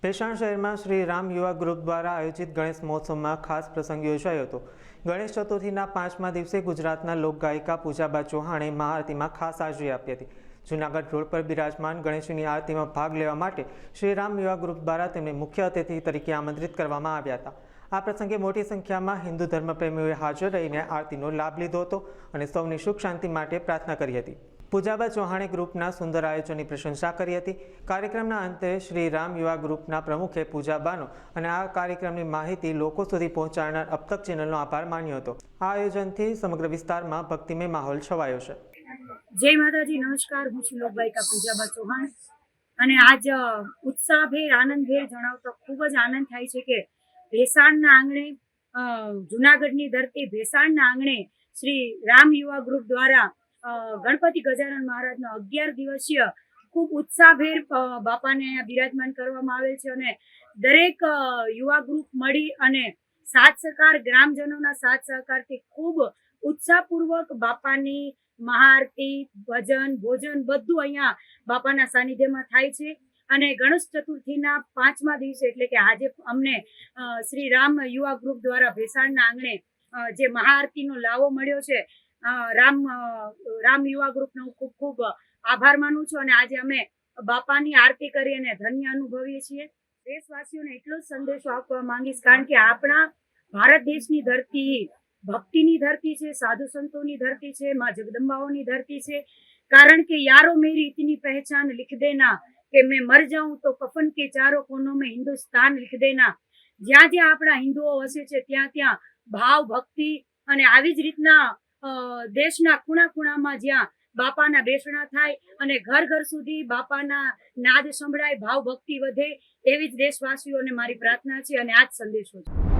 ભેસાણ શહેરમાં શ્રી રામ યુવા ગ્રુપ દ્વારા આયોજિત ગણેશ મહોત્સવમાં ખાસ પ્રસંગ યોજાયો હતો। ગણેશ ચતુર્થીના 5મા દિવસે ગુજરાતના લોકગાયિકા પૂજાબા ચૌહાણે મહાઆરતીમાં ખાસ હાજરી આપી હતી। જૂનાગઢ રોડ પર બિરાજમાન ગણેશજીની આરતીમાં ભાગ લેવા માટે શ્રી રામ યુવા ગ્રુપ દ્વારા તેમને મુખ્ય અતિથિ તરીકે આમંત્રિત કરવામાં આવ્યા હતા। આ પ્રસંગે મોટી સંખ્યામાં હિન્દુ ધર્મપ્રેમીઓએ હાજર રહીને આરતીનો લાભ લીધો હતો અને સૌની સુખ શાંતિ માટે પ્રાર્થના કરી હતી। પૂજાબા ચૌહાણે ગ્રુપના સુંદર આયોજનની પ્રશંસા કરી હતી। કાર્યક્રમના અંતે શ્રી રામ યુવા ગ્રુપના પ્રમુખે પૂજાબાનો અને આ કાર્યક્રમની માહિતી લોકો સુધી પહોંચાડનાર અબતક ચેનલનો આભાર માન્યો હતો। આ આયોજનથી સમગ્ર વિસ્તારમાં ભક્તિમય માહોલ છવાયો છે। જય માતાજી, નમસ્કાર। હું છું લોકગાયિકા પૂજાબા ચૌહાણ અને આજ ઉત્સાહભેર આનંદભેર જણાવતો ખૂબ જ આનંદ થાય છે કે ભેસાણના આંગણે, જૂનાગઢની ધરતી ભેસાણના આંગણે શ્રી રામ યુવા ગ્રુપ દ્વારા ગણપતિ ગજાનન મહારાજનો 11 દિવસીય ખૂબ ઉત્સાહભેર બાપાને અહીંયા બિરાજમાન કરવામાં આવેલ છે અને દરેક યુવા ગ્રુપ મળી અને સાથ સહકાર, ગ્રામજનોના સાથ સહકારથી ખૂબ ઉત્સાહપૂર્વક બાપાની મહાઆરતી, ભજન, ભોજન બધું અહીંયા બાપાના સાનિધ્યમાં થાય છે। અને ગણેશ ચતુર્થીના 5મા દિવસે એટલે કે આજે અમને શ્રી રામ યુવા ગ્રુપ દ્વારા ભેસાણના આંગણે જે મહાઆરતીનો લાવો મળ્યો છે, રામ યુવા ગ્રુપનો હું ખૂબ ખૂબ આભાર માનું છું અને આજે અમે બાપાની આરતી કરી અને ધન્ય અનુભવીએ છીએ। દેશવાસીઓને એટલો જ સંદેશો આપવા માંગીશ, કારણ કે આપણા ભારત દેશની ધરતી ભક્તિની ધરતી છે, સાધુ સંતોની ધરતી છે, માँ જગदम्बाओની ધરતી છે। કારણ કે यारो मेरी इतनी पहचान लिख देना कि मैं मर जाऊं तो कफन के चारों कोनों में हिंदुस्तान लिख देना। જ્યાં જ્યાં આપણા હિન્દુઓ વસે છે ત્યાં ત્યાં ભાવ, ભક્તિ અને આવી જ રીતના દેશના ખૂણા ખૂણામાં જ્યાં બાપાના બેસણા થાય અને ઘર ઘર સુધી બાપાના નાદ સંભળાય, ભાવ ભક્તિ વધે, એવી જ દેશવાસીઓને મારી પ્રાર્થના છે અને આ જ સંદેશો છે।